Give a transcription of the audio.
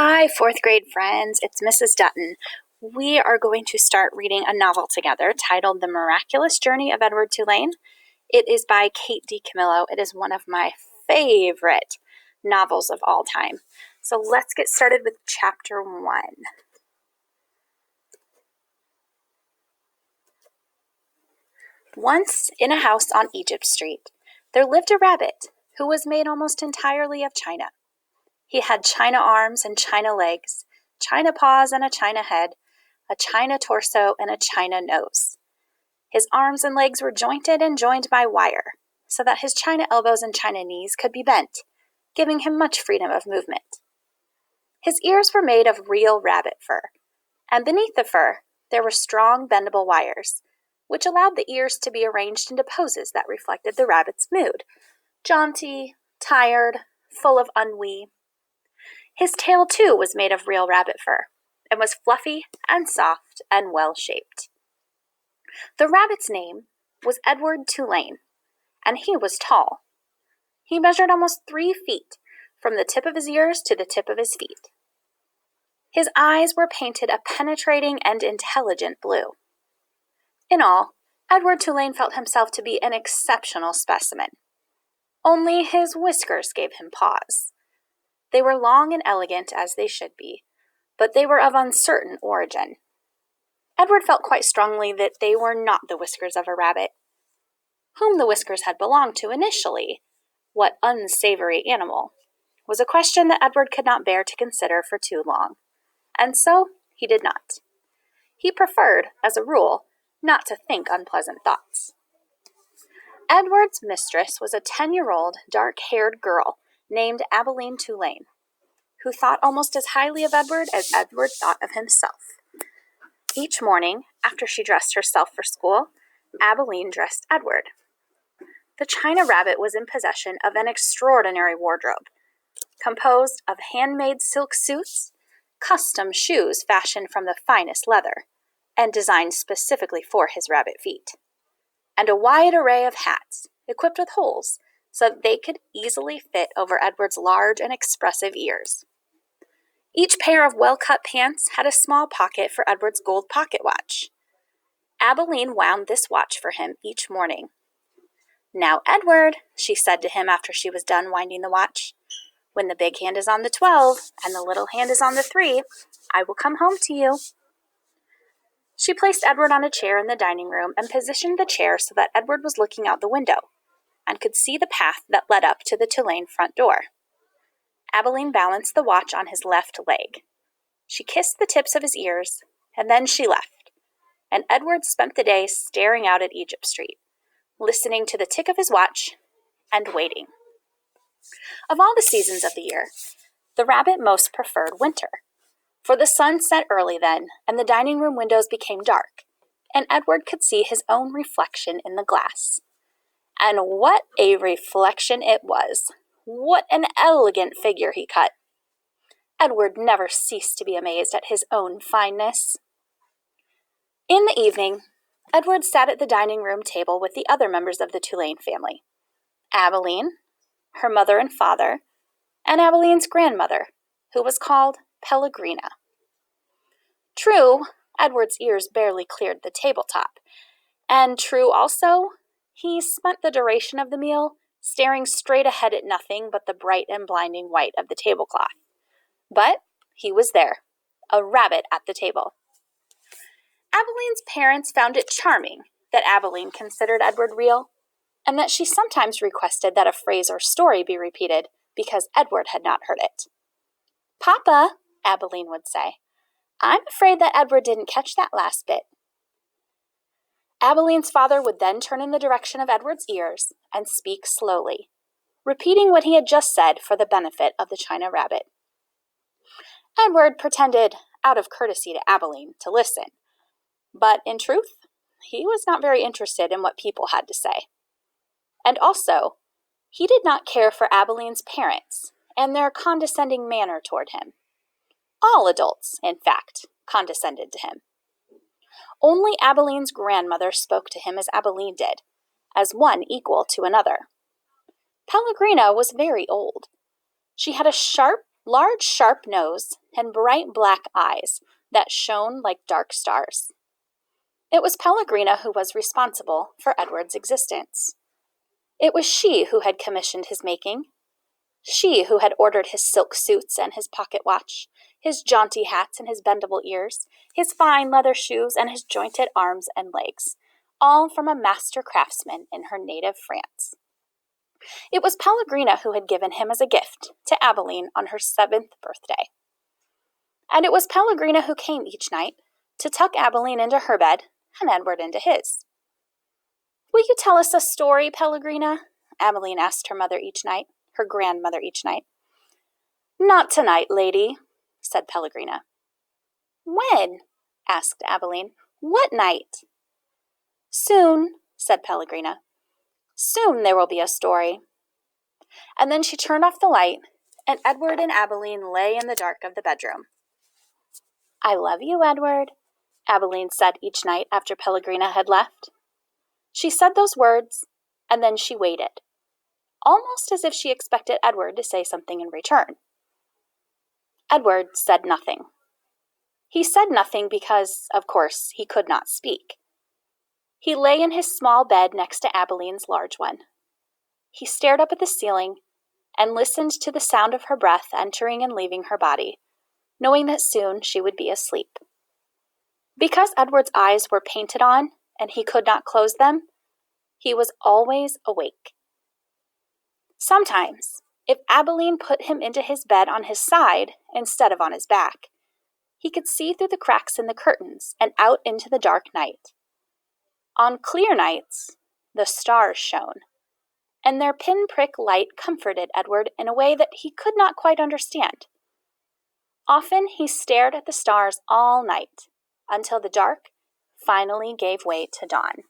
Hi, fourth grade friends. It's Mrs. Dutton. We are going to start reading a novel together titled The Miraculous Journey of Edward Tulane. It is by Kate DiCamillo. It is one of my favorite novels of all time. So let's get started with chapter 1. Once, in a house on Egypt Street, there lived a rabbit who was made almost entirely of china. He had china arms and china legs, china paws and a china head, a china torso and a china nose. His arms and legs were jointed and joined by wire, so that his china elbows and china knees could be bent, giving him much freedom of movement. His ears were made of real rabbit fur, and beneath the fur there were strong bendable wires, which allowed the ears to be arranged into poses that reflected the rabbit's mood, jaunty, tired, full of ennui. His tail, too, was made of real rabbit fur, and was fluffy and soft and well-shaped. The rabbit's name was Edward Tulane, and he was tall. He measured almost 3 feet, from the tip of his ears to the tip of his feet. His eyes were painted a penetrating and intelligent blue. In all, Edward Tulane felt himself to be an exceptional specimen. Only his whiskers gave him pause. They were long and elegant, as they should be, but they were of uncertain origin. Edward felt quite strongly that they were not the whiskers of a rabbit. Whom the whiskers had belonged to initially, what unsavory animal, was a question that Edward could not bear to consider for too long, and so he did not. He preferred, as a rule, not to think unpleasant thoughts. Edward's mistress was a 10-year-old, dark-haired girl named Abilene Tulane, who thought almost as highly of Edward as Edward thought of himself. Each morning, after she dressed herself for school, Abilene dressed Edward. The china rabbit was in possession of an extraordinary wardrobe, composed of handmade silk suits, custom shoes fashioned from the finest leather, and designed specifically for his rabbit feet, and a wide array of hats, equipped with holes, so that they could easily fit over Edward's large and expressive ears. Each pair of well-cut pants had a small pocket for Edward's gold pocket watch. Abilene wound this watch for him each morning. "Now, Edward," she said to him after she was done winding the watch, "when the big hand is on the 12 and the little hand is on the 3, I will come home to you." She placed Edward on a chair in the dining room and positioned the chair so that Edward was looking out the window and could see the path that led up to the Tulane front door. Abilene balanced the watch on his left leg. She kissed the tips of his ears, and then she left, and Edward spent the day staring out at Egypt Street, listening to the tick of his watch and waiting. Of all the seasons of the year, the rabbit most preferred winter, for the sun set early then, and the dining room windows became dark, and Edward could see his own reflection in the glass. And what a reflection it was! What an elegant figure he cut! Edward never ceased to be amazed at his own fineness. In the evening, Edward sat at the dining room table with the other members of the Tulane family: Abilene, her mother and father, and Abilene's grandmother, who was called Pellegrina. True, Edward's ears barely cleared the tabletop, and true also, he spent the duration of the meal staring straight ahead at nothing but the bright and blinding white of the tablecloth. But he was there, a rabbit at the table. Abilene's parents found it charming that Abilene considered Edward real, and that she sometimes requested that a phrase or story be repeated because Edward had not heard it. "Papa," Abilene would say, "I'm afraid that Edward didn't catch that last bit." Abilene's father would then turn in the direction of Edward's ears and speak slowly, repeating what he had just said for the benefit of the china rabbit. Edward pretended, out of courtesy to Abilene, to listen, but in truth, he was not very interested in what people had to say. And also, he did not care for Abilene's parents and their condescending manner toward him. All adults, in fact, condescended to him. Only Abilene's grandmother spoke to him as Abilene did, as one equal to another. Pellegrina was very old. She had a sharp, large sharp nose, and bright black eyes that shone like dark stars. It was Pellegrina who was responsible for Edward's existence. It was she who had commissioned his making. She who had ordered his silk suits and his pocket watch, his jaunty hats and his bendable ears, his fine leather shoes and his jointed arms and legs, all from a master craftsman in her native France. It was Pellegrina who had given him as a gift to Abilene on her 7th birthday. And it was Pellegrina who came each night to tuck Abilene into her bed and Edward into his. "Will you tell us a story, Pellegrina?" Abilene asked her mother each night, her grandmother each night. "Not tonight, lady," said Pellegrina. "When?" asked Abilene. "What night?" "Soon," said Pellegrina. "Soon there will be a story." And then she turned off the light, and Edward and Abilene lay in the dark of the bedroom. "I love you, Edward," Abilene said each night after Pellegrina had left. She said those words, and then she waited, almost as if she expected Edward to say something in return. Edward said nothing. He said nothing because, of course, he could not speak. He lay in his small bed next to Abilene's large one. He stared up at the ceiling and listened to the sound of her breath entering and leaving her body, knowing that soon she would be asleep. Because Edward's eyes were painted on and he could not close them, he was always awake. Sometimes, if Abilene put him into his bed on his side instead of on his back, he could see through the cracks in the curtains and out into the dark night. On clear nights, the stars shone, and their pinprick light comforted Edward in a way that he could not quite understand. Often he stared at the stars all night, until the dark finally gave way to dawn.